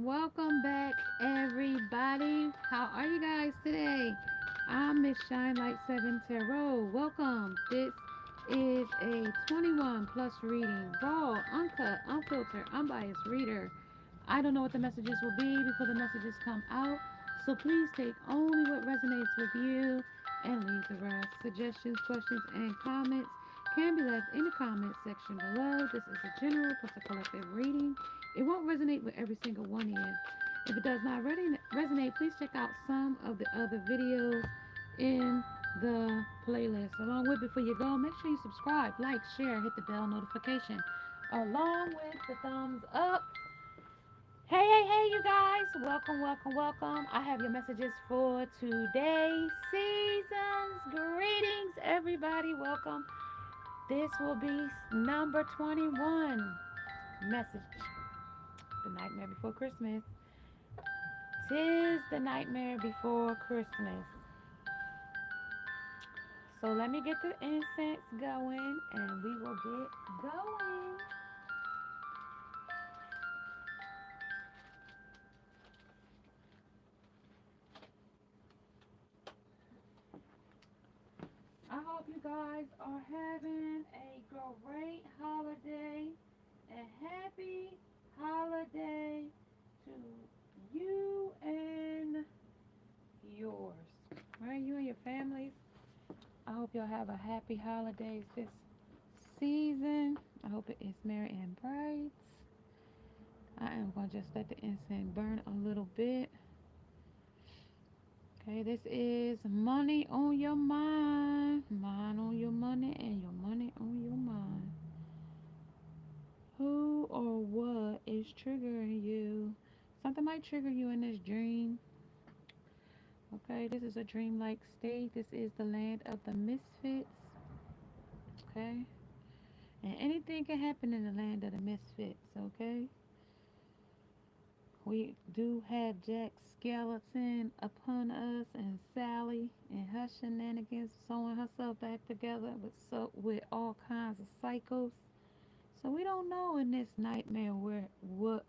Welcome back, everybody. How are you guys today? I'm Miss Shine Light 7 Tarot. Welcome. This is a 21 plus reading, raw, uncut, unfiltered, unbiased reader. I don't know what the messages will be before the messages come out, so please take only what resonates with you and leave the rest. Suggestions, questions, and comments can be left in the comment section below. This is a general plus a collective reading. It won't resonate with every single one of you. If it does not resonate, please check out some of the other videos in the playlist. Along with, before you go, make sure you subscribe, like, share, hit the bell notification, along with the thumbs up. Hey, hey, hey, you guys. Welcome, welcome, welcome. I have your messages for today. Seasons. Greetings, everybody. Welcome. This will be number 21. Message. The Nightmare Before Christmas. Tis the nightmare before Christmas. So let me get the incense going and we will get going. I hope you guys are having a great holiday and happy holiday to you and yours. Right? You and your families. I hope y'all have a happy holidays this season. I hope it is merry and bright. I am going to just let the incense burn a little bit. Okay, this is money on your mind. Mind on your money and your money on your mind. Who or what is triggering you? Something might trigger you in this dream. Okay, this is a dreamlike state. This is the land of the misfits. Okay, and anything can happen in the land of the misfits. Okay, we do have Jack Skeleton upon us and Sally and her shenanigans sewing herself back together with all kinds of cycles. So we don't know in this nightmare where what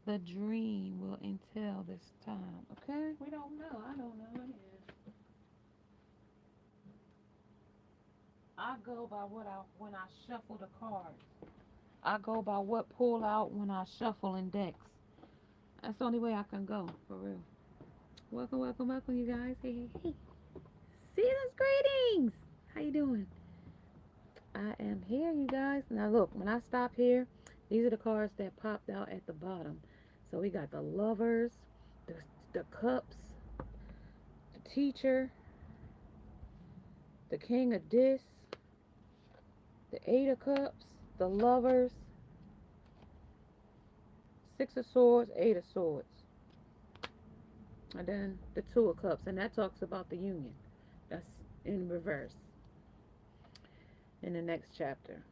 the dream will entail this time. Okay, we don't know. I don't know. Yeah. I go by what I when I shuffle the cards. I go by what pull out when I shuffle in decks. That's the only way I can go, for real. Welcome, welcome, welcome, you guys. Hey, hey, hey. Season's greetings. How you doing? I am here, you guys. Now look, when I stop here, these are the cards that popped out at the bottom. So we got the lovers, the, the cups, the teacher, the king of discs, the eight of cups, the lovers, six of swords, eight of swords, and then the two of cups, and that talks about the union. That's in reverse in the next chapter.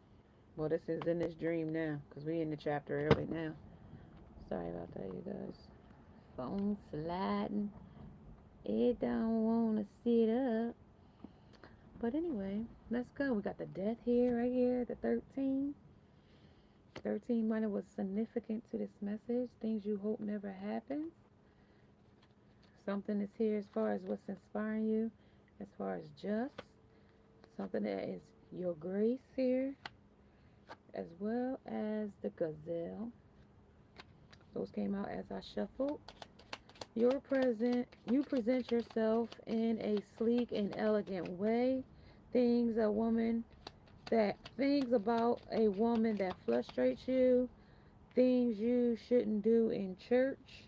Well, this is in this dream now, because we in the chapter early now. Sorry about that, you guys. Phone sliding. It don't want to sit up. But anyway, let's go. We got the death here, right here, the 13. 13 money was significant to this message. Things you hope never happens. Something is here as far as what's inspiring you, as far as just. Something that is your grace here, as well as the gazelle. Those came out as I shuffled. You present yourself in a sleek and elegant way. Things about a woman that frustrates you, things you shouldn't do in church,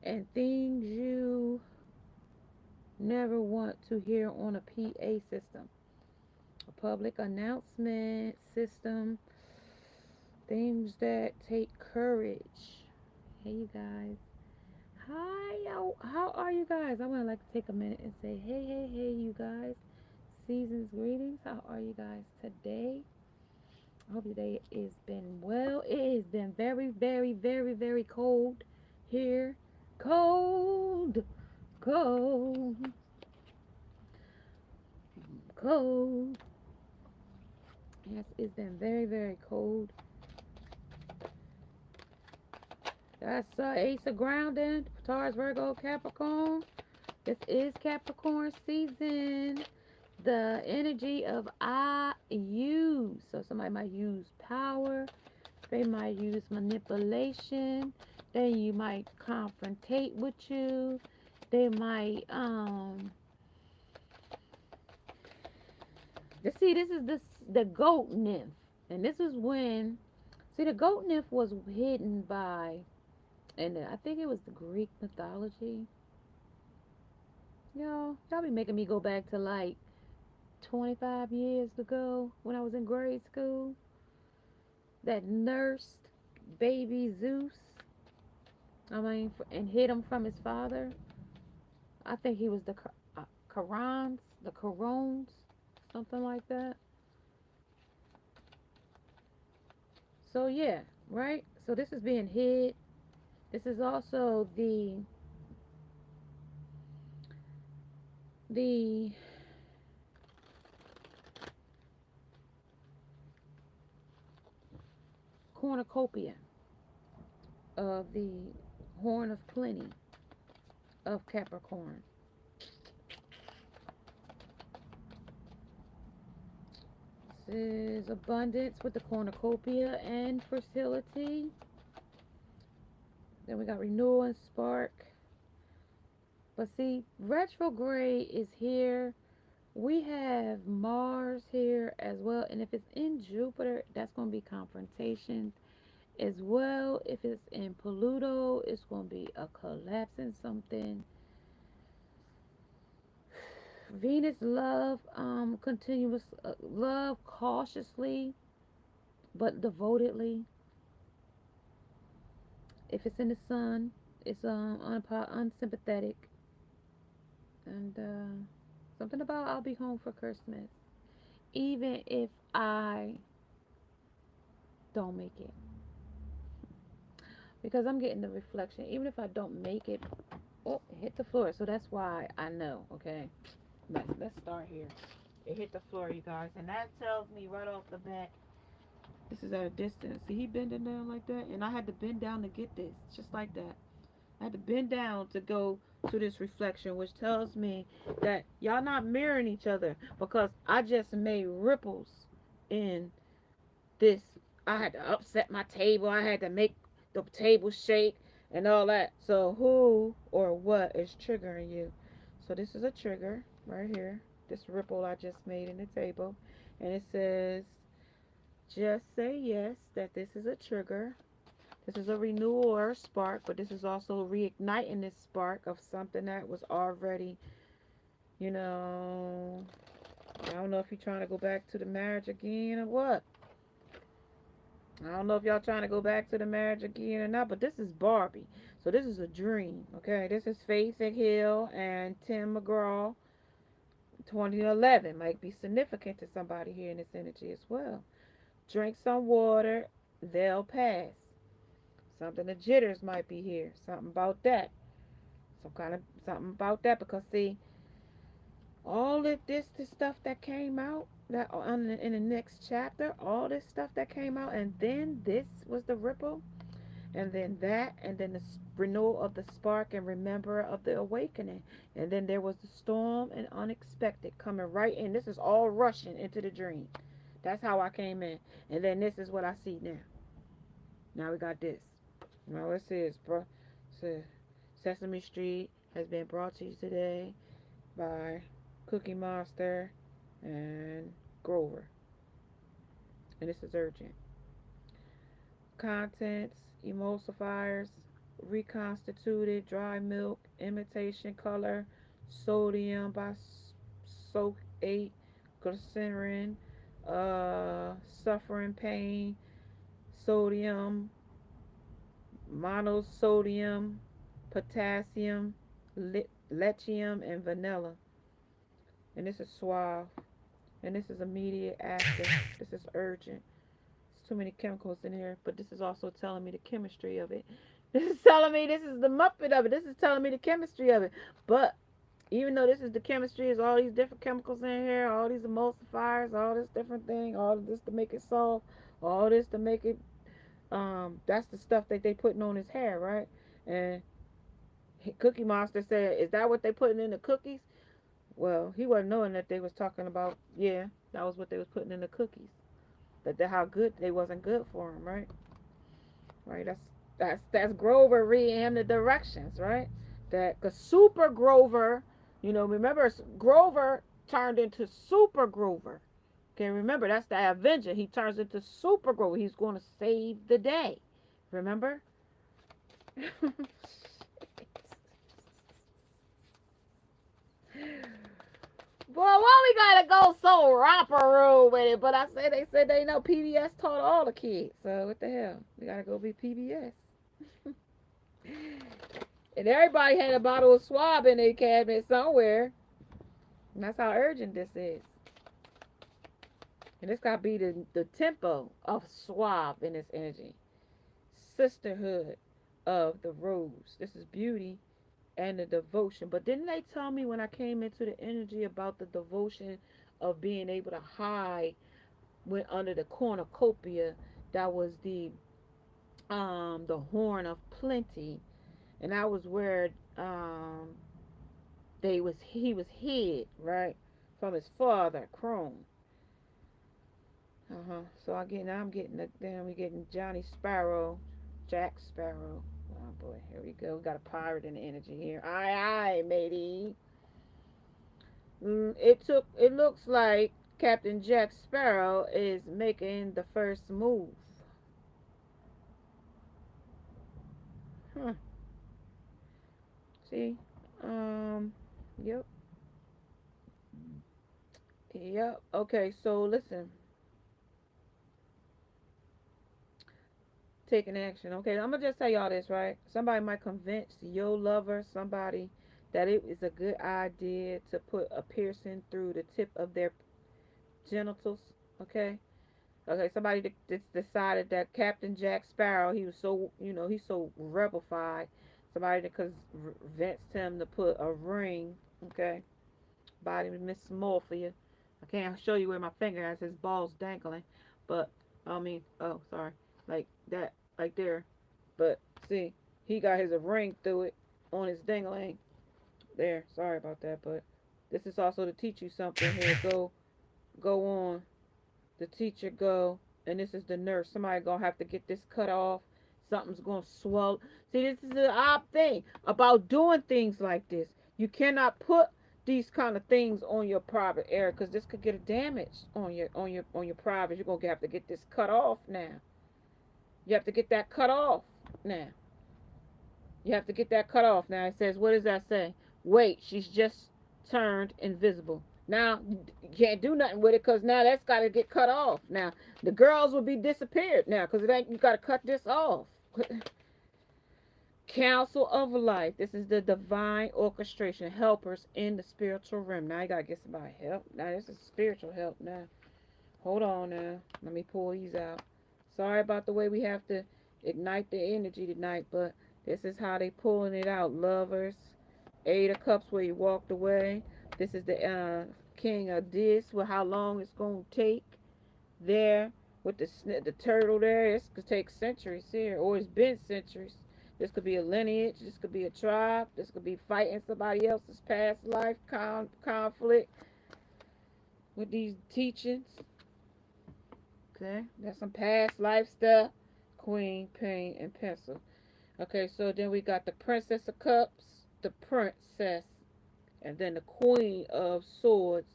and things you never want to hear on a PA system. A public announcement system, things that take courage. Hey, you guys. Hi, how are you guys? I want to take a minute and say, hey, hey, hey, you guys. Season's greetings. How are you guys today? I hope your day has been well. It has been very, very, very, very cold here. Cold, cold, cold. Yes, it's been very, very cold. That's Ace of Grounding, Taurus, Virgo, Capricorn. This is Capricorn season. The energy of I use. So somebody might use power. They might use manipulation. Then you might confrontate with you. They might see, this is the goat nymph. And this is when, see, the goat nymph was hidden by, and I think it was the Greek mythology. Y'all be making me go back to like 25 years ago when I was in grade school. That nursed baby Zeus, I mean, and hid him from his father. I think he was the Corons, the Corons, something like that. So yeah, right. So this is being hid. This is also the cornucopia of the horn of plenty of Capricorn. This is abundance with the cornucopia and fertility. Then we got renewal and spark. But see, retrograde is here. We have Mars here as well. And if it's in Jupiter, that's going to be confrontation as well. If it's in Pluto, it's going to be a collapse in something. Venus, love, continuous love cautiously but devotedly. If it's in the sun, it's unsympathetic. And something about I'll be home for Christmas, even if I don't make it, because I'm getting the reflection. Even if I don't make it, oh, it hit the floor. So that's why I know. Okay, let's start here. It hit the floor, you guys, and that tells me right off the bat. This is at a distance. See, he bending down like that, and I had to bend down to get this, just like that. I had to bend down to go to this reflection, which tells me that y'all not mirroring each other, because I just made ripples in this. I had to upset my table. I had to make the table shake and all that. So who or what is triggering you? So this is a trigger right here. This ripple I just made in the table. And it says, just say yes, that this is a trigger. This is a renewal or a spark, but this is also reigniting this spark of something that was already, you know, I don't know if you're trying to go back to the marriage again or what. I don't know if y'all trying to go back to the marriage again or not, but this is Barbie. So this is a dream, okay? This is Faith Hill and Tim McGraw. 2011 might be significant to somebody here in this energy as well. Drink some water, they'll pass. Something the jitters might be here. Something about that. Some kind of something about that, because see, all of this stuff that came out that in the next chapter, all this stuff that came out, and then this was the ripple, and then that, and then the renewal of the spark and remember of the awakening, and then there was the storm and unexpected coming right in. This is all rushing into the dream. That's how I came in, and then this is what I see now. Now we got this. Now it says, Sesame Street has been brought to you today by Cookie Monster and Grover. And this is urgent. Contents, emulsifiers, reconstituted dry milk, imitation color, sodium by soak 8, glycerin, suffering pain, sodium, monosodium, potassium, lithium, and vanilla. And this is suave. And this is immediate action. This is urgent. There's too many chemicals in here, but this is also telling me the chemistry of it. This is telling me, this is the muppet of it. This is telling me the chemistry of it. But even though this is the chemistry, is all these different chemicals in here, all these emulsifiers, all this different thing, all of this to make it soft, all this to make it That's the stuff that they putting on his hair, right? And Cookie Monster said, "Is that what they putting in the cookies?" Well, he wasn't knowing that they was talking about, yeah, that was what they was putting in the cookies. That how good they wasn't good for him, right? Right. That's Grover reading him the directions, right? That cause Super Grover, remember Grover turned into Super Grover. Okay, remember that's the Avenger. He turns into Super Grover. He's going to save the day. Remember? Boy, why we gotta go so rapper with it? But they said they know PBS taught all the kids. So what the hell? We gotta go be PBS. And everybody had a bottle of swab in their cabinet somewhere. And that's how urgent this is. And this gotta be the tempo of swab in this energy. Sisterhood of the rose. This is beauty and the devotion. But didn't they tell me when I came into the energy about the devotion of being able to hide went under the cornucopia that was the horn of plenty, and that was where he was hid, right, from his father Chrome. So I'm getting then we getting Johnny Sparrow, Jack Sparrow. Oh boy, here we go. We got a pirate in the energy here. Aye, aye, matey. It looks like Captain Jack Sparrow is making the first move. Huh. See? Um, yep. Yep. Okay, so listen. Taking action. Okay, I'm gonna just tell y'all this, right? Somebody might convince your lover, somebody, that it is a good idea to put a piercing through the tip of their genitals. Okay? Okay, somebody decided that Captain Jack Sparrow, he was so, he's so rebellified. Somebody that convinced him to put a ring, okay, body dysmorphia. I can't show you where my finger has his balls dangling, but oh, sorry, like that, like there. But see, he got his ring through it on his dingling. There, sorry about that, but this is also to teach you something here. Go on. The teacher go, and this is the nurse. Somebody gonna have to get this cut off. Something's gonna swell. See, this is the odd thing about doing things like this. You cannot put these kind of things on your private area because this could get a damage on your private. You're gonna have to get this cut off now. You have to get that cut off now. You have to get that cut off now. It says, what does that say? Wait, she's just turned invisible. Now you can't do nothing with it because now that's got to get cut off. Now the girls will be disappeared now because it ain't you got to cut this off. Council of Life. This is the divine orchestration helpers in the spiritual realm. Now you gotta get somebody help. Now this is spiritual help. Now hold on. Now let me pull these out. Sorry about the way we have to ignite the energy tonight, but this is how they pulling it out. Lovers, Eight of Cups where you walked away. This is the King of this. Well, how long it's gonna take there with the turtle there. This could take centuries here, or it's been centuries. This could be a lineage. This could be a tribe. This could be fighting somebody else's past life conflict with these teachings. Okay, that's some past life stuff. Queen, pain, and pencil. Okay, so then we got the Princess of Cups, the Princess, and then the Queen of Swords.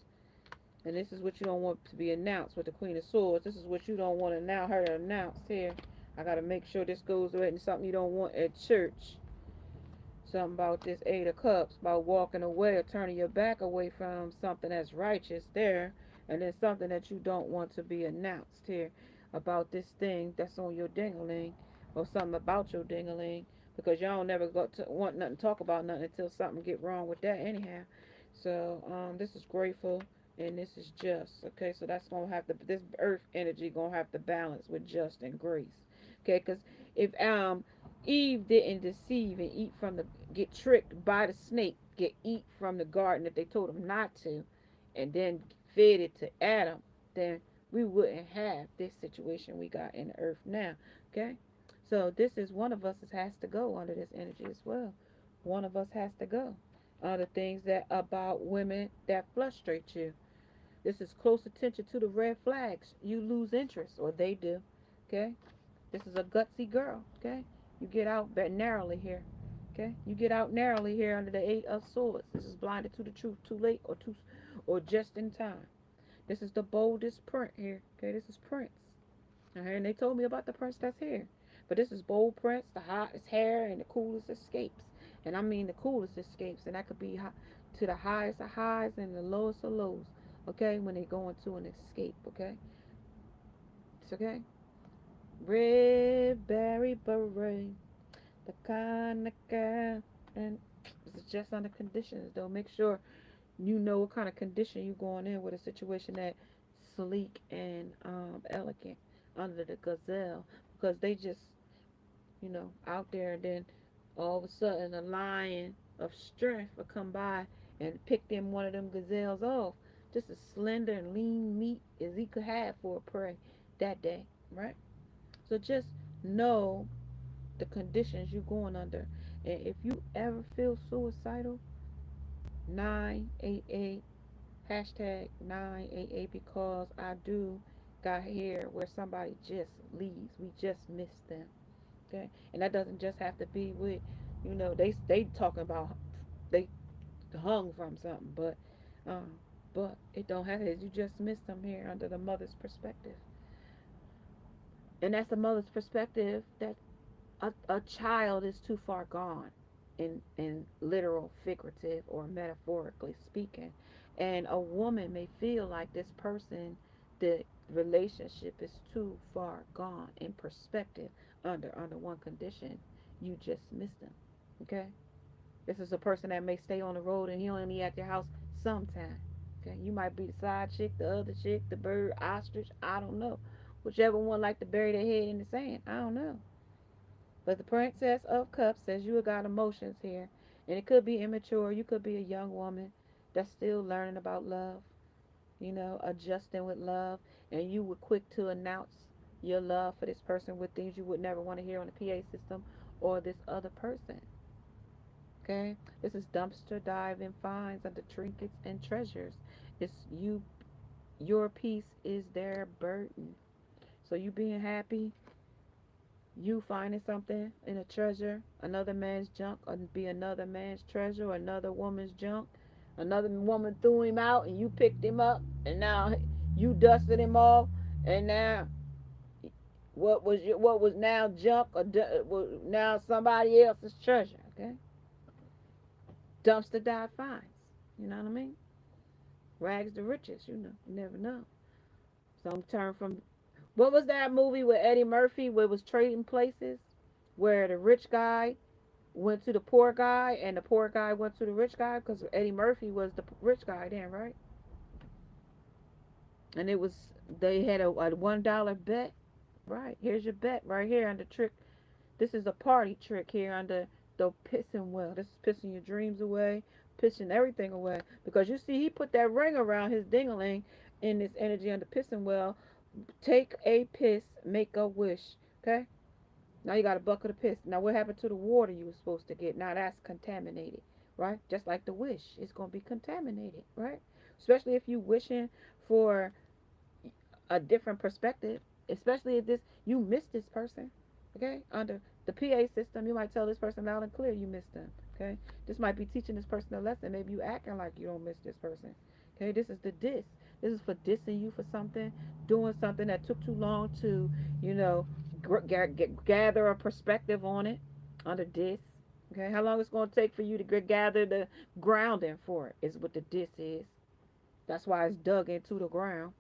And this is what you don't want to be announced with the Queen of Swords. This is what you don't want to now her to announce here. I gotta make sure this goes right in something you don't want at church. Something about this Eight of Cups, about walking away or turning your back away from something that's righteous there, and then something that you don't want to be announced here about this thing that's on your dingaling, or something about your dingaling, because y'all never go to want nothing to talk about nothing until something get wrong with that anyhow. So this is grateful and this is just. Okay, so that's gonna have to this earth energy gonna have to balance with just and grace. Okay, because if Eve didn't deceive and eat from the get tricked by the snake, get eat from the garden that they told him not to, and then fed it to Adam, then we wouldn't have this situation we got in the earth now. Okay? So this is one of us that has to go under this energy as well. One of us has to go. The things that about women that frustrate you. This is close attention to the red flags. You lose interest, or they do. Okay? This is a gutsy girl. Okay? You get out narrowly here. Okay? You get out narrowly here under the Eight of Swords. This is blinded to the truth too late or just in time. This is the boldest print here. Okay? This is Prince. Okay? And they told me about the Prince that's here. But this is bold Prince, the hottest hair, and the coolest escapes. And I mean the coolest escapes. And that could be to the highest of highs and the lowest of lows. Okay? When they go into an escape. Okay? It's okay? Red berry beret, the kind of girl, and this is just under conditions though. Make sure you know what kind of condition you going in with a situation that sleek and elegant under the gazelle, because they just out there, and then all of a sudden a lion of strength will come by and pick them one of them gazelles off, just as slender and lean meat as he could have for a prey that day, right? So just know the conditions you're going under. And if you ever feel suicidal, 988, hashtag 988, because I do got here where somebody just leaves. We just miss them. Okay? And that doesn't just have to be with, they talking about they hung from something, um but it don't have to. You just miss them here under the mother's perspective. And that's the mother's perspective that a child is too far gone in literal, figurative, or metaphorically speaking. And a woman may feel like this person, the relationship is too far gone in perspective under one condition. You just miss them. Okay? This is a person that may stay on the road and he only at your house sometime. Okay? You might be the side chick, the other chick, the bird, ostrich, I don't know. Whichever one like to bury their head in the sand. I don't know. But the Princess of Cups says you got emotions here. And it could be immature. You could be a young woman that's still learning about love, adjusting with love. And you were quick to announce your love for this person with things you would never want to hear on the PA system or this other person. Okay? This is dumpster diving finds under trinkets and treasures. It's you, your piece is their burden. So you being happy, you finding something in a treasure, another man's junk, or be another man's treasure, or another woman's junk. Another woman threw him out, and you picked him up, and now you dusted him off, and now what was now junk or now somebody else's treasure. Okay, dumpster dive finds. You know what I mean? Rags to riches. You never know. Some turn from what was that movie with Eddie Murphy where it was trading places, where the rich guy went to the poor guy and the poor guy went to the rich guy, because Eddie Murphy was the rich guy then, right? And it was they had a $1 bet. Right, here's your bet right here under trick. This is a party trick here under the pissing well. This is pissing your dreams away, pissing everything away, because you see he put that ring around his dingaling in this energy under pissing well. Take a piss, make a wish. Okay. Now you got a bucket of piss. Now what happened to the water you were supposed to get? Now that's contaminated, right? Just like the wish, it's gonna be contaminated, right? Especially if you wishing for a different perspective. Especially if you miss this person, okay? Under the PA system, you might tell this person loud and clear you miss them, okay? This might be teaching this person a lesson. Maybe you acting like you don't miss this person, okay? This is the diss. This is for dissing you for something, doing something that took too long to, you know, gather a perspective on it under diss. Okay, how long it's going to take for you to gather the grounding for it is what the diss is. That's why it's dug into the ground.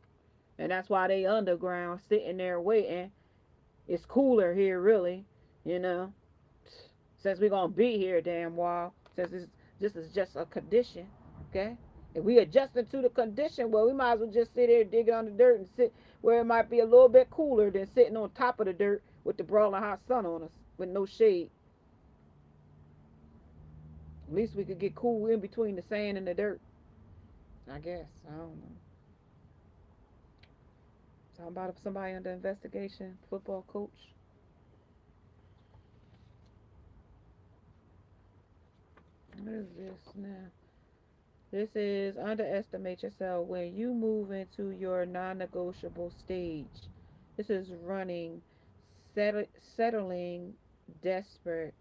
And that's why they underground sitting there waiting. It's cooler here, really, you know, since we're going to be here a damn while. Since this is just a condition, okay? If we adjusting to the condition, well, we might as well just sit here, dig on the dirt, and sit where it might be a little bit cooler than sitting on top of the dirt with the broiling hot sun on us with no shade. At least we could get cool in between the sand and the dirt. I guess. I don't know. Talking about somebody under investigation, football coach. What is this now? This is underestimate yourself when you move into your non-negotiable stage. This is running, settling, desperate.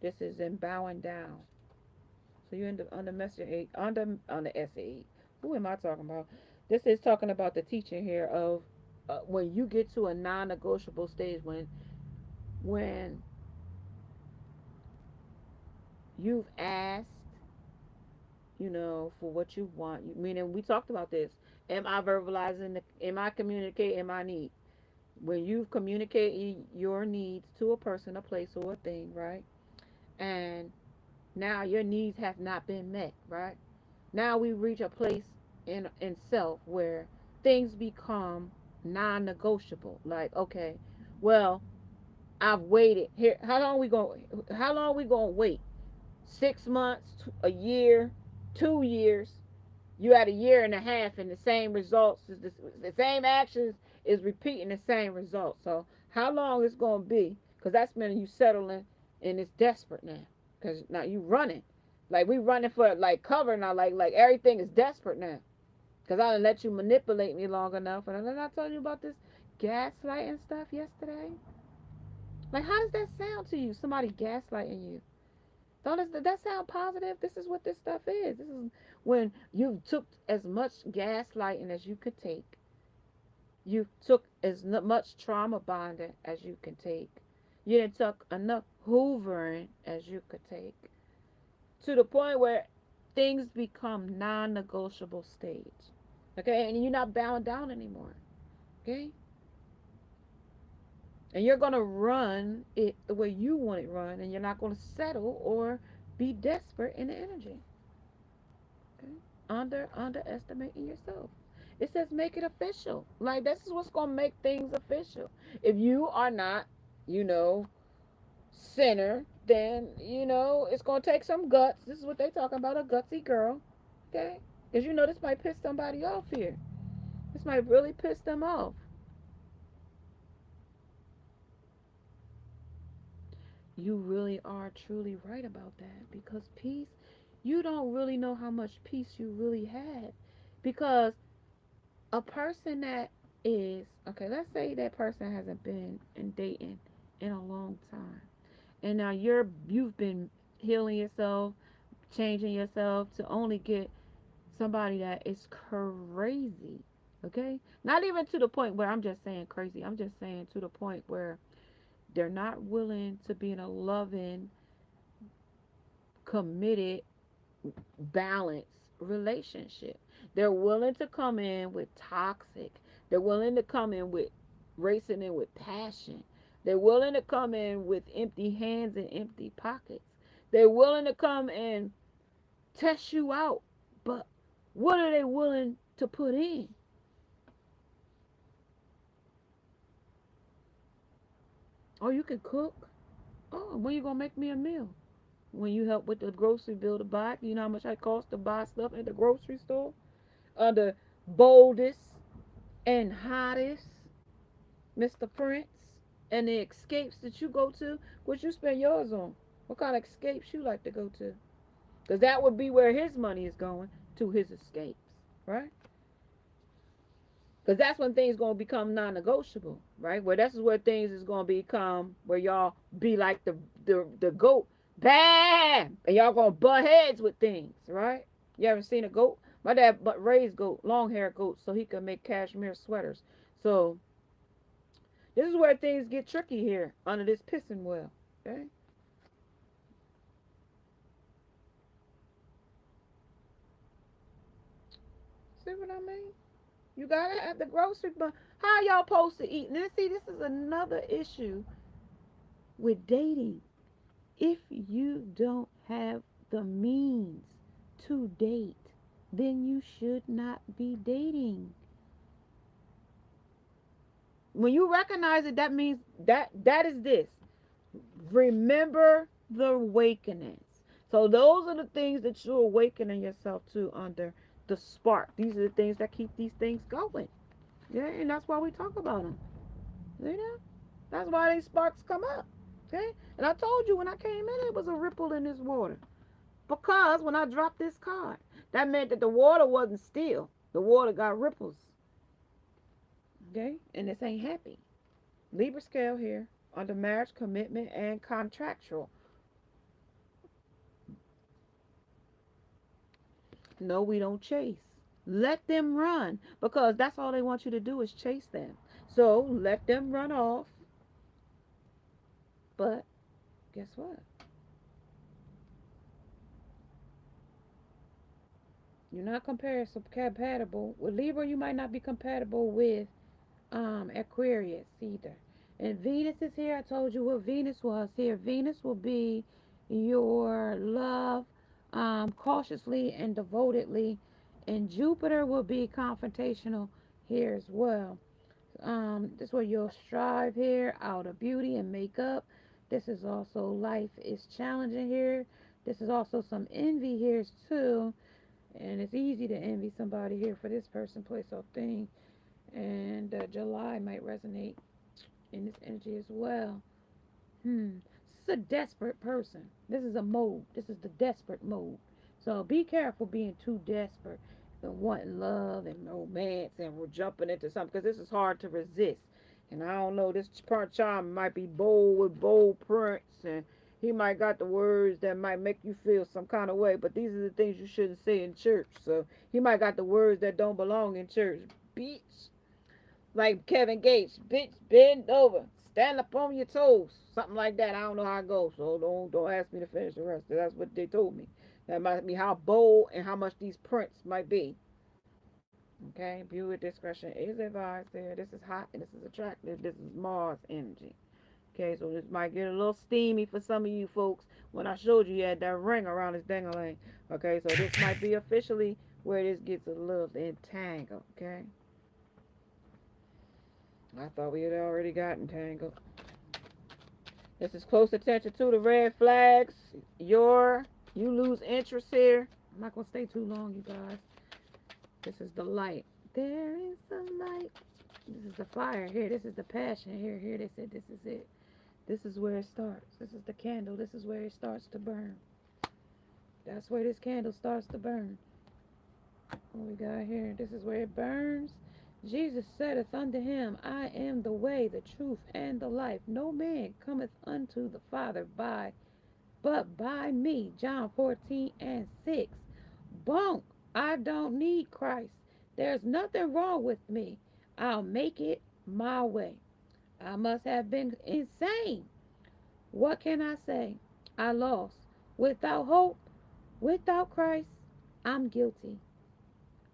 This is in bowing down. So you're in the, on the messenger eight, on the S8. Who am I talking about? This is talking about the teaching here of when you get to a non-negotiable stage, when you've asked, for what you want. Meaning, we talked about this. Am I verbalizing? Am I communicating my needs? When you've communicated your needs to a person, a place, or a thing, right? And now your needs have not been met, right? Now we reach a place in self where things become non-negotiable. Like, okay, well, I've waited here. How long we going to wait? 6 months, a year, 2 years. You had a year and a half and the same results, the same actions is repeating the same results. So how long it's going to be? Because that's meaning you settling and it's desperate now. Because now you running. Like we running for like cover now. Like everything is desperate now. Because I didn't let you manipulate me long enough. And then I told you about this gaslighting stuff yesterday. Like how does that sound to you? Somebody gaslighting you. Does that sound positive? This is what this stuff is. This is when you took as much gaslighting as you could take. You took as much trauma bonding as you can take. You didn't took enough hoovering as you could take. To the point where things become non-negotiable stage. Okay? And you're not bound down anymore. Okay? And you're going to run it the way you want it run. And you're not going to settle or be desperate in the energy. Okay? Underestimating yourself. It says make it official. Like this is what's gonna make things official. If you are not, you know, center, then it's gonna take some guts. This is what they talking about, a gutsy girl. Okay? Because this might piss somebody off here. This might really piss them off. You really are truly right about that. Because peace, you don't really know how much peace you really have. Because a person that is okay, let's say that person hasn't been in dating in a long time, and now you've been healing yourself, changing yourself to only get somebody that is crazy. Okay, not even to the point where I'm just saying crazy, I'm just saying to the point where they're not willing to be in a loving, committed, balanced relationship. They're willing to come in with toxic. They're willing to come in with racing in with passion. They're willing to come in with empty hands and empty pockets. They're willing to come and test you out. But what are they willing to put in? Oh, you can cook. Oh, when you gonna make me a meal? When you help with the grocery bill to buy, you know how much it costs to buy stuff at the grocery store? Under boldest and hottest, Mr. Prince, and the escapes that you go to, what you spend yours on? What kind of escapes you like to go to? Because that would be where his money is going, to his escapes, right? Because that's when things going to become non-negotiable, right? Where this is where things is going to become, where y'all be like the goat, bam, and y'all going to butt heads with things, right? You ever seen a goat? My dad raised goat, long hair goat, so he could make cashmere sweaters. So this is where things get tricky here under this pissing well. Okay? See what I mean? You gotta have the grocery, but how y'all supposed to eat? Now see, this is another issue with dating. If you don't have the means to date, then you should not be dating. When you recognize it, that means that is this. Remember the awakenings. So those are the things that you're awakening yourself to under the spark. These are the things that keep these things going. Yeah, and that's why we talk about them. You know, that's why these sparks come up. Okay, and I told you when I came in, it was a ripple in this water because when I dropped this card, that meant that the water wasn't still. The water got ripples. Okay, and this ain't happy. Libra scale here under marriage, commitment, and contractual. No, we don't chase. Let them run because that's all they want you to do is chase them. So let them run off. But guess what? You're not compatible with Libra. You might not be compatible with Aquarius either. And Venus is here. I told you what Venus was here. Venus will be your love cautiously and devotedly. And Jupiter will be confrontational here as well. This is where you'll strive here out of beauty and makeup. This is also life is challenging here. This is also some envy here too. And it's easy to envy somebody here for this person, place, or thing. And July might resonate in this energy as well. This is a desperate person. This is a mode. This is the desperate mode. So be careful being too desperate and wanting love and romance and we're jumping into something because this is hard to resist. And I don't know, this part charm might be bold with bold prints and he might got the words that might make you feel some kind of way, but these are the things you shouldn't say in church. So he might got the words that don't belong in church. Bitch, like Kevin Gates, bitch, bend over, stand up on your toes, something like that. I don't know how it goes, so don't ask me to finish the rest. That's what they told me. That might be how bold and how much these prints might be. Okay, viewer discretion is advised there. This is hot and this is attractive. This is Mars energy. Okay, so this might get a little steamy for some of you folks. When I showed you, you had that ring around his dangling. Okay, so this might be officially where this gets a little entangled. Okay. I thought we had already gotten tangled. This is close attention to the red flags. You lose interest here. I'm not gonna stay too long, you guys. This is the light. There is a light. This is the fire here. This is the passion here. Here they said this is it. This is where it starts. This is the candle. This is where it starts to burn. That's where this candle starts to burn. What we got here? This is where it burns. Jesus saith unto him, I am the way, the truth, and the life. No man cometh unto the Father but by me. John 14 and 6. Bonk. I don't need Christ. There's nothing wrong with me. I'll make it my way. I must have been insane. What can I say? I lost. Without hope, without Christ, I'm guilty.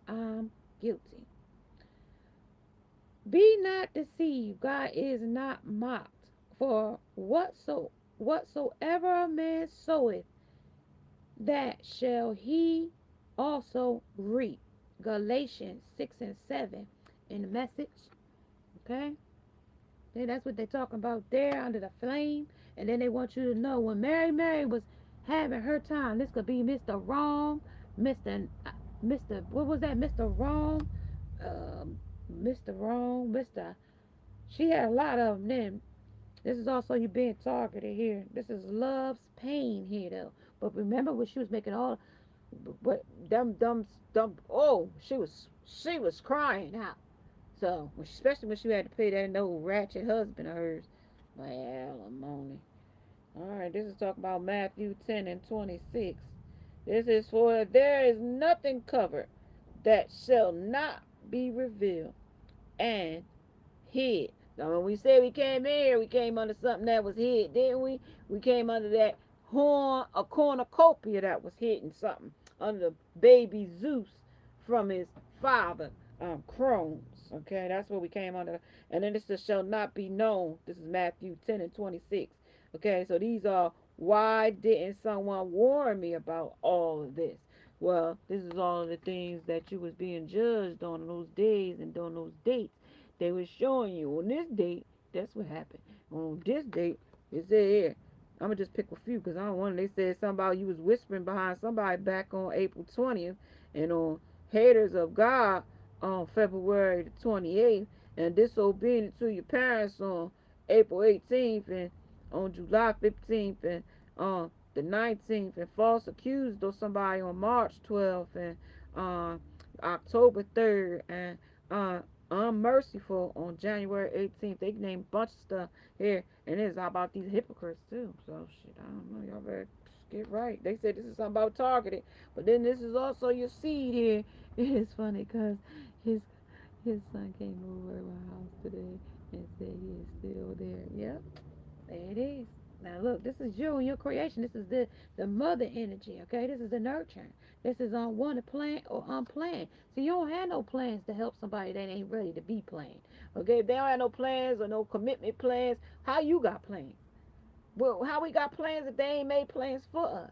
I'm guilty. Be not deceived. God is not mocked. For whatsoever a man soweth, that shall he also reap. Galatians 6 and 7 in the message. Okay? And that's what they're talking about there under the flame. And then they want you to know when Mary was having her time, this could be Mr. Wrong, Mr. What was that? Mr. Wrong, Mr. Wrong, Mr. She had a lot of them then. This is also you being targeted here. This is love's pain here though. But remember when she was making all, but oh, she was crying out. So, especially when she had to pay that no ratchet husband of hers. Well, alimony. Alright, this is talking about Matthew 10 and 26. This is for there is nothing covered that shall not be revealed and hid. Now, when we say we came in here, we came under something that was hid, didn't we? We came under that a cornucopia that was hidden something under baby Zeus from his father, Crohn's. Okay, that's what we came under. And then this shall not be known. This is Matthew 10 and 26. Okay, so these are why didn't someone warn me about all of this? Well, this is all of the things that you was being judged on those days and on those dates. They were showing you on this date, that's what happened. On this date, it said here, I'm going to just pick a few because I don't want to. They said something about you was whispering behind somebody back on April 20th. And on Haters of God, on February the 28th, and disobedient to your parents on April 18th, and on July 15th, and on the 19th, and false accused of somebody on March 12th, and uh, October 3rd, and uh, unmerciful on January 18th. They named a bunch of stuff here, and it's all about these hypocrites too. So shit, I don't know. Y'all better get right. They said this is something about targeted, but then this is also your seed here. It is funny because his his son came over to my house today and said he is still there. Yep, there it is. Now look, this is you and your creation. This is the mother energy. Okay, this is the nurturing. This is unwanted, planned or unplanned. So you don't have no plans to help somebody that ain't ready to be planned. Okay, if they don't have no plans or no commitment plans, how you got plans? Well, how we got plans if they ain't made plans for us?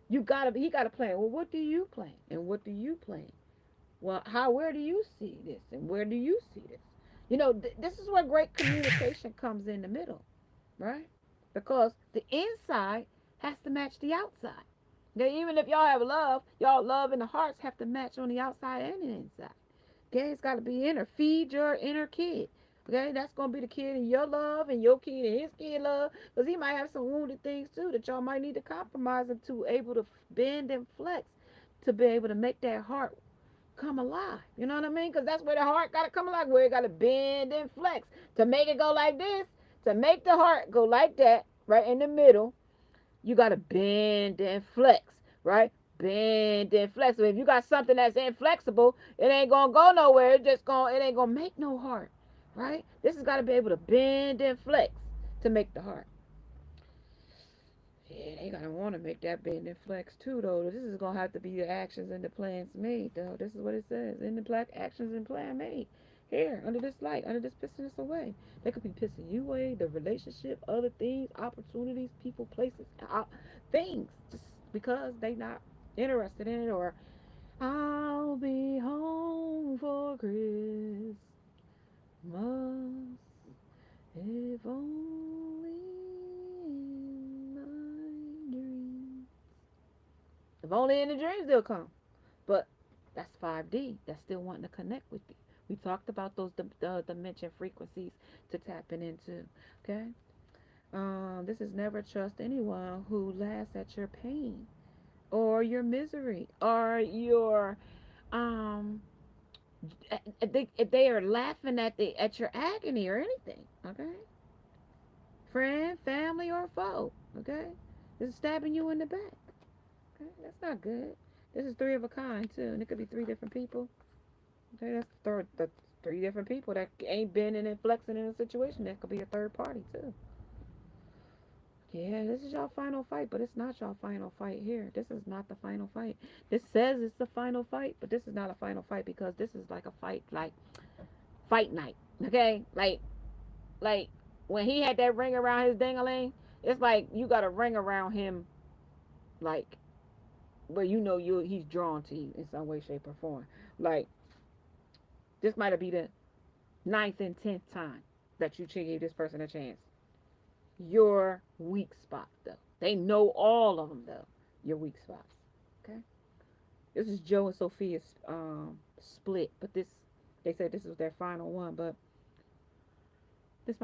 He got a plan. Well, what do you plan and what do you plan? Well, where do you see this and where do you see this? This is where great communication comes in the middle, right? Because the inside has to match the outside. Now, even if y'all have love, y'all love and the hearts have to match on the outside and the inside. Okay, it's got to be inner. Feed your inner kid. Okay, that's gonna be the kid in your love and your kid and his kid love, because he might have some wounded things too that y'all might need to compromise him to able to bend and flex to be able to make that heart come alive. You know what I mean? Because that's where the heart got to come alive, where it got to bend and flex to make it go like this, to make the heart go like that, right in the middle. You got to bend and flex, right? Bend and flex. So if you got something that's inflexible, it ain't gonna go nowhere. It ain't gonna make no heart, right? This has got to be able to bend and flex to make the heart. Yeah, they gotta want to make that bend and flex too, though. This is gonna have to be the actions and the plans made, though. This is what it says in the black actions and plan made. Here, under this light, under this pissing us away. They could be pissing you away, the relationship, other things, opportunities, people, places, things, just because they not interested in it, or I'll be home for Christmas, if only in my dreams. If only in the dreams they'll come. But that's 5D. That's still wanting to connect with you. We talked about those dimension frequencies to tapping into. Okay. This is never trust anyone who laughs at your pain or your misery or your if they are laughing at your agony or anything. Okay. Friend, family, or foe. Okay. This is stabbing you in the back. Okay. That's not good. This is three of a kind too, and it could be three different people. Okay, the three different people that ain't bending and flexing in a situation. That could be a third party too. Yeah, this is y'all final fight, but it's not y'all final fight here. This is not the final fight. This says it's the final fight, but this is not a final fight because this is like a fight, like fight night. Okay, like when he had that ring around his dingaling, it's like you got a ring around him, like where he's drawn to you in some way, shape, or form. Like this might be the ninth and 10th time that you gave this person a chance. Your weak spot, though. They know all of them, though. Your weak spots. Okay. This is Joe and Sophia's split, but they said this was their final one, but this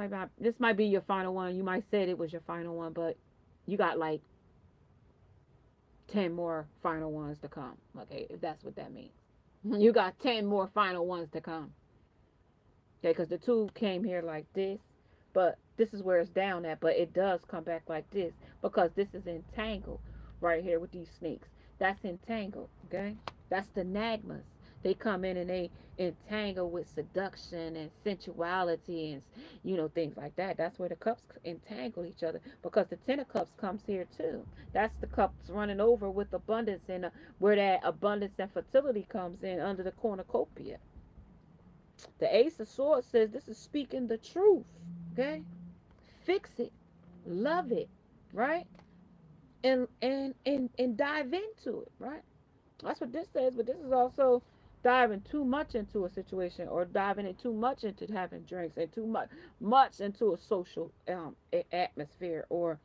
might be your final one. You might say it was your final one, but you got like 10 more final ones to come. Okay, if that's what that means. You got 10 more final ones to come. Okay, because the two came here like this, but this is where it's down at, but it does come back like this because this is entangled right here with these snakes. That's entangled, okay? That's the nagmas. They come in and they entangle with seduction and sensuality and things like that. That's where the cups entangle each other because the 10 of cups comes here too. That's the cups running over with abundance and where that abundance and fertility comes in under the cornucopia. The Ace of Swords says this is speaking the truth. Okay? Fix it. Love it. Right? And dive into it. Right? That's what this says, but this is also diving too much into a situation or diving in too much into having drinks and too much into a social atmosphere or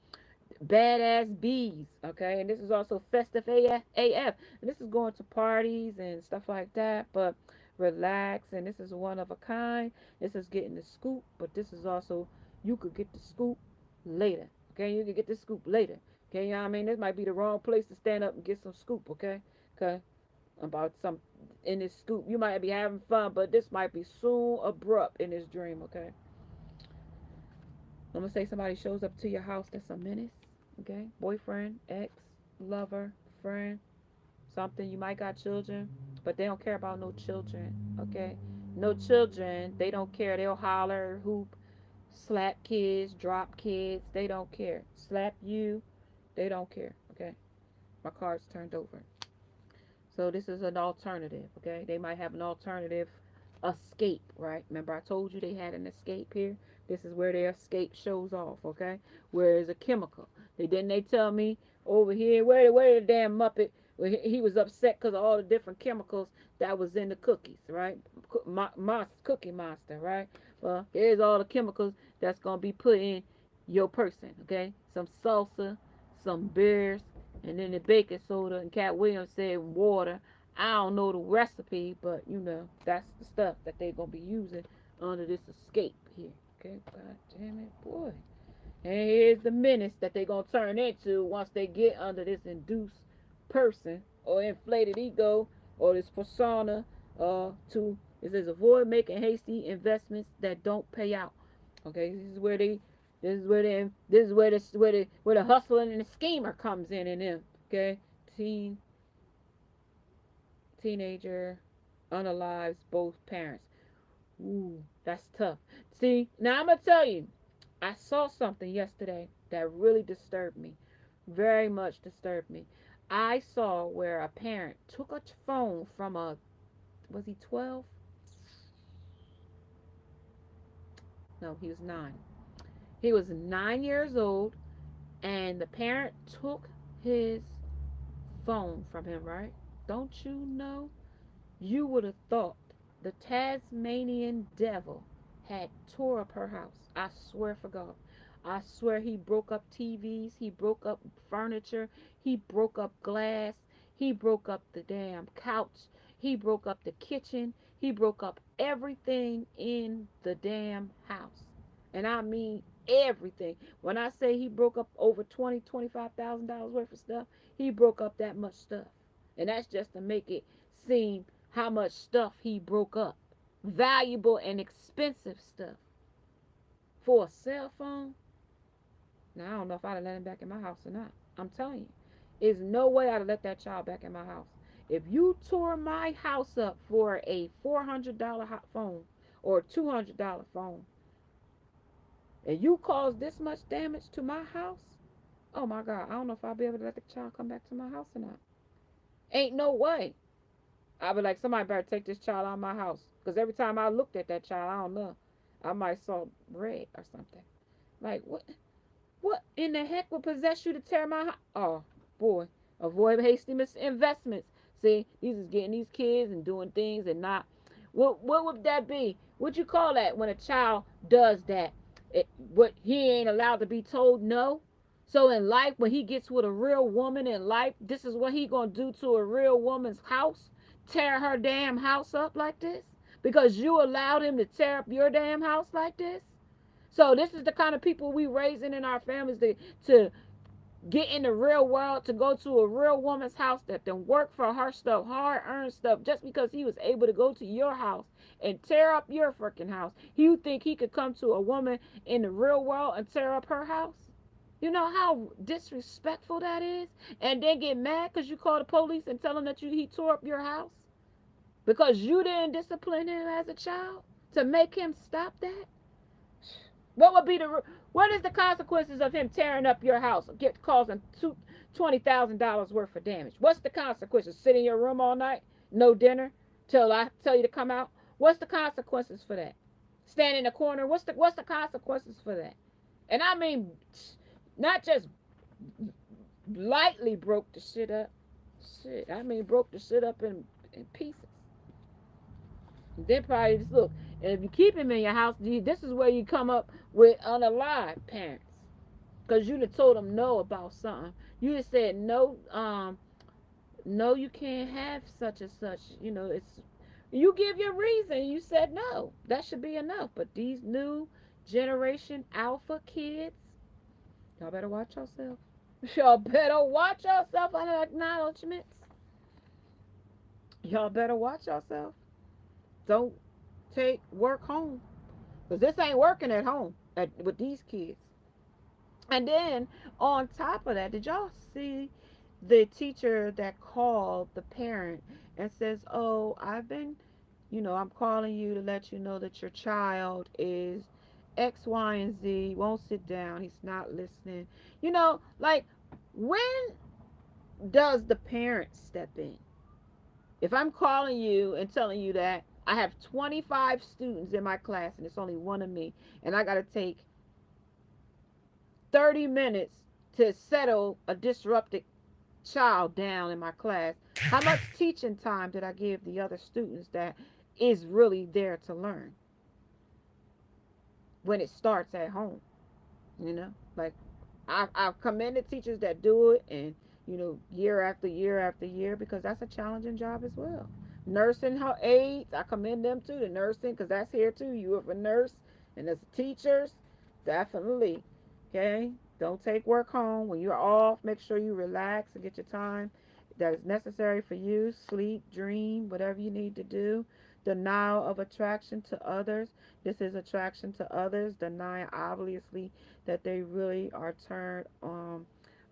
badass bees, okay? And this is also festive AF. And this is going to parties and stuff like that, but relax, and this is one of a kind. This is getting the scoop, but this is also, you could get the scoop later. Okay, you could get the scoop later. Okay, you know what I mean? This might be the wrong place to stand up and get some scoop. Okay, okay, about some in this scoop. You might be having fun, but this might be soon abrupt in this dream. Okay, I'm gonna say somebody shows up to your house that's a menace. Okay, boyfriend, ex, lover, friend, something. You might got children, but they don't care about no children. Okay, no children. They don't care. They'll holler, hoop, slap kids, drop kids. They don't care. Slap you. They don't care. Okay, my card's turned over. So this is an alternative. Okay, they might have an alternative escape. Right? Remember I told you they had an escape here. This is where their escape shows off. Okay, where is a chemical. They tell me over here where the damn Muppet. He was upset because of all the different chemicals that was in the cookies, right? Cookie Monster, right? Well, here's all the chemicals that's gonna be put in your person, okay? Some salsa, some beers, and then the baking soda. And Cat Williams said water. I don't know the recipe, but you know that's the stuff that they're gonna be using under this escape here. Okay, god damn it, boy. And here's the menace that they're going to turn into once they get under this induced person or inflated ego or this persona. To it says avoid making hasty investments that don't pay out. Okay, this is where the hustling and the schemer comes in them. Okay, teen teenager unalives both parents. Ooh, that's tough. See, now I'm gonna tell you, I saw something yesterday that really disturbed me, very much disturbed me. I saw where a parent took a phone from a, was he 12? No, he was 9. He was 9 years old, and the parent took his phone from him, right? Don't you know? You would have thought the Tasmanian devil had tore up her house. I swear for God. I swear he broke up TVs, he broke up furniture, he broke up glass, he broke up the damn couch, he broke up the kitchen, he broke up everything in the damn house. And I mean everything. When I say he broke up over $25,000 worth of stuff, he broke up that much stuff. And that's just to make it seem how much stuff he broke up. Valuable and expensive stuff. For a cell phone? Now, I don't know if I'd have let him back in my house or not. I'm telling you. There's no way I'd have let that child back in my house. If you tore my house up for a $400 phone or a $200 phone, and you caused this much damage to my house, oh my God, I don't know if I'll be able to let the child come back to my house or not. Ain't no way. I'd be like, somebody better take this child out of my house. Because every time I looked at that child, I don't know, I might saw red or something. Like, what in the heck would possess you to tear my house? Oh, boy. Avoid hasty investments. See, these is getting these kids and doing things and not. What would that be? What you call that when a child does that? What he ain't allowed to be told no? So in life, when he gets with a real woman in life, this is what he gonna do to a real woman's house? Tear her damn house up like this? Because you allowed him to tear up your damn house like this? So this is the kind of people we raising in our families to get in the real world, to go to a real woman's house that then work for her stuff, hard earned stuff, just because he was able to go to your house and tear up your freaking house. You think he could come to a woman in the real world and tear up her house? You know how disrespectful that is? And then get mad because you call the police and tell him that he tore up your house? Because you didn't discipline him as a child to make him stop that? What would be what is the consequences of him tearing up your house, causing $20,000 worth of damage? What's the consequences? Sit in your room all night, no dinner, till I tell you to come out. What's the consequences for that? Stand in the corner. What's the consequences for that? And I mean, not just lightly broke the shit up. Shit, I mean broke the shit up in pieces. They probably just look. And if you keep him in your house, this is where you come up with unalived parents. Because you done told them no about something. You just said no, no, you can't have such and such. You know, it's You give your reason. You said no. That should be enough. But these new generation alpha kids, y'all better watch yourself. Y'all better watch yourself on acknowledgments. Y'all better watch yourself. Don't take work home. Because this ain't working at home with these kids. And then on top of that, did y'all see the teacher that called the parent and says, "Oh, I'm calling you to let you know that your child is X, Y, and Z, won't sit down, he's not listening." Like, when does the parent step in? If I'm calling you and telling you that I have 25 students in my class and it's only one of me, and I got to take 30 minutes to settle a disrupted child down in my class, how much teaching time did I give the other students that is really there to learn when it starts at home? Like, I've commended teachers that do it, and year after year after year, because that's a challenging job as well. Nursing aides, I commend them too. The nursing, because that's here too. You are a nurse, and as teachers, definitely. Okay, don't take work home. When you're off, make sure you relax and get your time that is necessary for you. Sleep, dream, whatever you need to do. Denial of attraction to others. This is attraction to others. Denying, obviously, that they really are turned on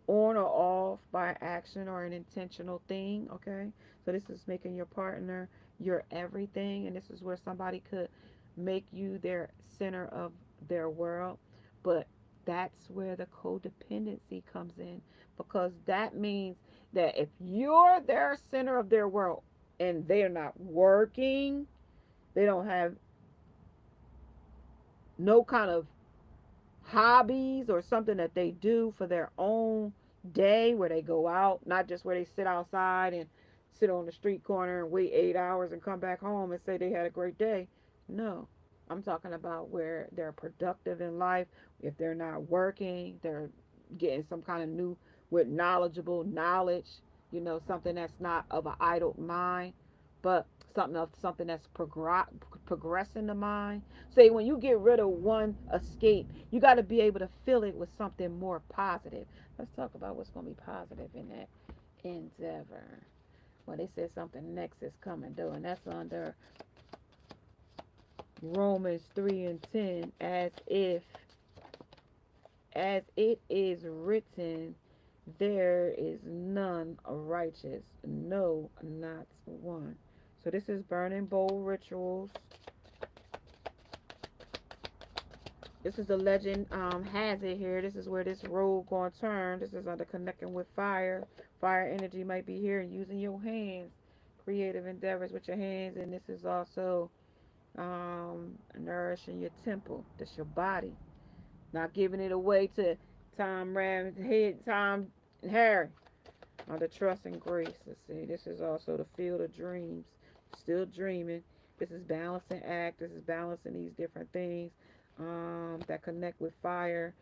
or off by action or an intentional thing. Okay, so this is making your partner your everything, and this is where somebody could make you their center of their world. But that's where the codependency comes in, because that means that if you're their center of their world and they're not working, they don't have no kind of hobbies or something that they do for their own day, where they go out, not just where they sit outside and sit on the street corner and wait 8 hours and come back home and say they had a great day. No, I'm talking about where they're productive in life. If they're not working, they're getting some kind of new with knowledgeable knowledge, something that's not of an idle mind, but something that's progressing the mind. Say, when you get rid of one escape, you got to be able to fill it with something more positive. Let's talk about what's going to be positive in that endeavor. Well, they said something next is coming though, and that's under Romans 3 and 10, as it is written, there is none righteous, no, not one. So this is burning bowl rituals. This is the legend has it here. This is where this road going to turn. This is under connecting with fire. Fire energy might be here, and using your hands. Creative endeavors with your hands. And this is also nourishing your temple. That's your body. Not giving it away to Tom Ram, Tom and Harry. Under trust and grace. Let's see. This is also the field of dreams. Still dreaming. This is balancing act. This is balancing these different things that connect with fire.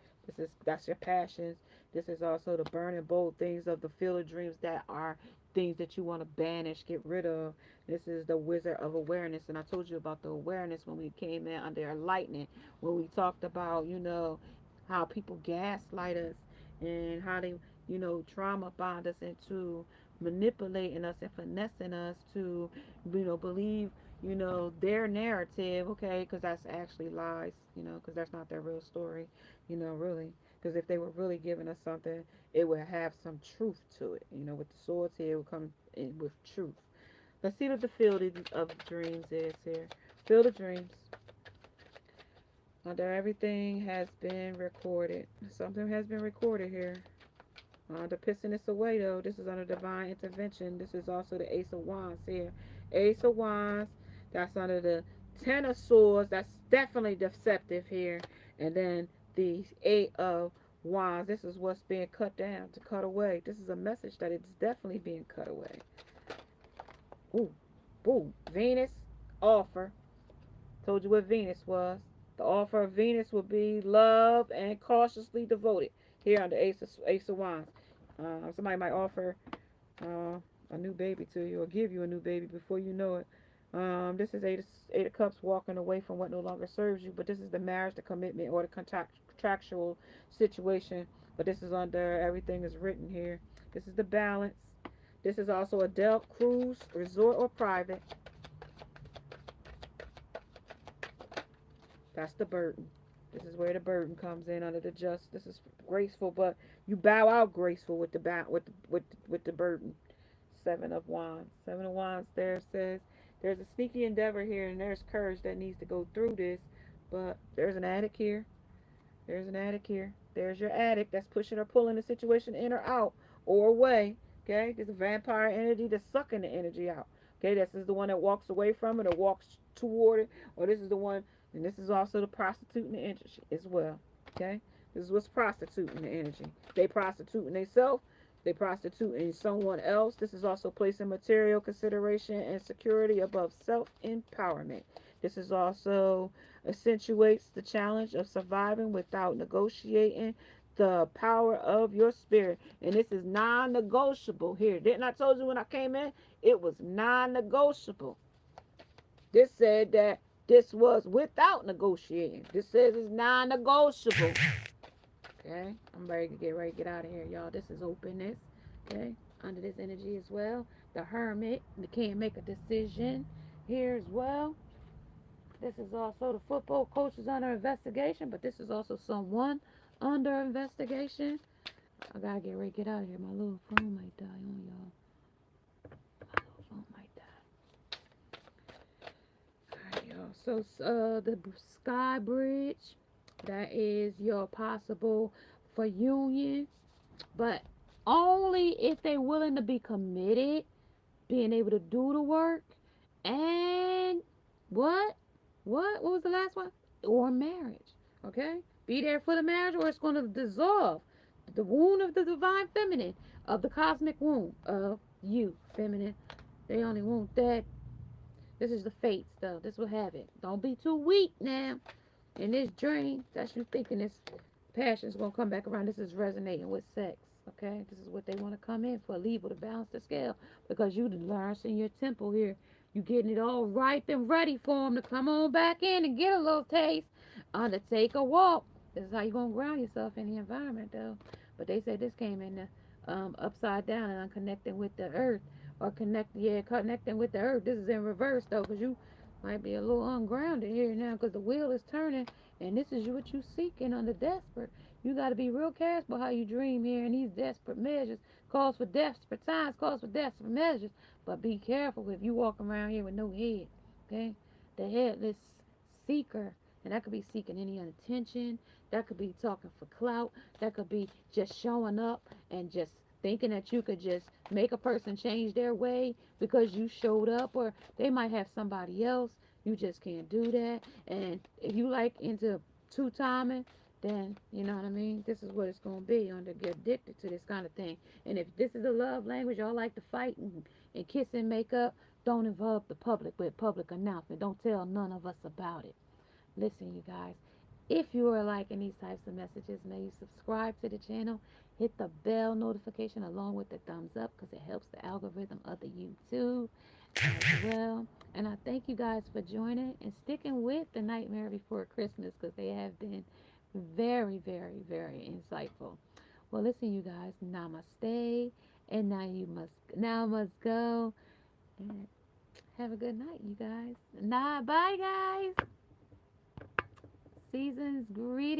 That's your passions. This is also the burning bold things of the field of dreams that are things that you want to banish, get rid of. This is the wizard of awareness, and I told you about the awareness when we came in under enlightenment, when we talked about how people gaslight us and how they trauma bond us into manipulating us and finessing us to believe their narrative, okay, because that's actually lies, because that's not their real story, really. Because if they were really giving us something, it would have some truth to it, with the swords here, it would come in with truth. Let's see what the field of dreams is here. Field of dreams. Under everything has been recorded. Something has been recorded here. The pissing this away, though. This is under divine intervention. This is also the Ace of Wands here. Ace of Wands. That's under the Ten of Swords. That's definitely deceptive here. And then the Eight of Wands. This is what's being cut down, to cut away. This is a message that it's definitely being cut away. Ooh, boom. Venus offer. Told you what Venus was. The offer of Venus will be love and cautiously devoted. Here on the Ace of Wands. Somebody might offer a new baby to you, or give you a new baby before you know it. This is eight of cups, walking away from what no longer serves you. But this is the marriage, the commitment, or the contractual situation. But this is under everything is written here. This is the balance. This is also a Delft cruise, resort, or private. That's the burden. This is where the burden comes in under the just. This is graceful, but you bow out graceful with the with the burden. Seven of Wands. Seven of Wands there says there's a sneaky endeavor here and there's courage that needs to go through this, but there's an addict here. There's an addict here. There's your addict that's pushing or pulling the situation in or out or away. Okay, there's a vampire energy that's sucking the energy out. Okay, this is the one that walks away from it or walks toward it, or this is the one, and this is also the prostituting the energy as well. Okay, this is what's prostituting the energy. They prostituting themselves. They prostituting someone else. This is also placing material consideration and security above self empowerment. This is also accentuates the challenge of surviving without negotiating the power of your spirit. And this is non-negotiable here. Didn't I told you when I came in? It was non-negotiable. This said that this was without negotiating. This says it's non-negotiable. Okay, I'm ready to get out of here, y'all. This is openness. Okay, under this energy as well. The hermit, they can't make a decision here as well. This is also the football coach is under investigation, but this is also someone under investigation. I gotta get ready to get out of here. My little phone might die on y'all. My little phone might die. Alright, y'all. So, the sky bridge, that is your possible for union, but only if they're willing to be committed, being able to do the work, and what? What was the last one? Or marriage. Okay? Be there for the marriage or it's going to dissolve. The wound of the divine feminine, of the cosmic womb of you, feminine. They only want that. This is the fate stuff. This will have it. Don't be too weak now. In this dream, that's you thinking this passion is going to come back around. This is resonating with sex. Okay? This is what they want to come in for. Libra to balance the scale. Because you learn in your temple here. You getting it all ripe and ready for them to come on back in and get a little taste. To take a walk. This is how you're going to ground yourself in the environment, though. But they said this came in the upside down and unconnecting with the earth. Or connecting with the earth. This is in reverse, though, because you might be a little ungrounded here now because the wheel is turning and this is what you seeking under desperate. You got to be real careful how you dream here, and these desperate measures calls for desperate times, calls for desperate measures. But be careful if you walk around here with no head, okay? The headless seeker, and that could be seeking any attention. That could be talking for clout. That could be just showing up and just thinking that you could just make a person change their way because you showed up, or they might have somebody else. You just can't do that. And if you like into two timing, then you know what I mean. This is what it's gonna be. Under get addicted to this kind of thing. And if this is a love language, y'all like to fight and kiss and make up. Don't involve the public with public announcement. Don't tell none of us about it. Listen, you guys, if you are liking these types of messages, may you subscribe to the channel, hit the bell notification along with the thumbs up because it helps the algorithm of the YouTube as well. And I thank you guys for joining and sticking with the Nightmare Before Christmas because they have been very, very, very insightful. Well, listen, you guys, namaste, and now must go. And have a good night, you guys. Bye, guys. Season's greetings.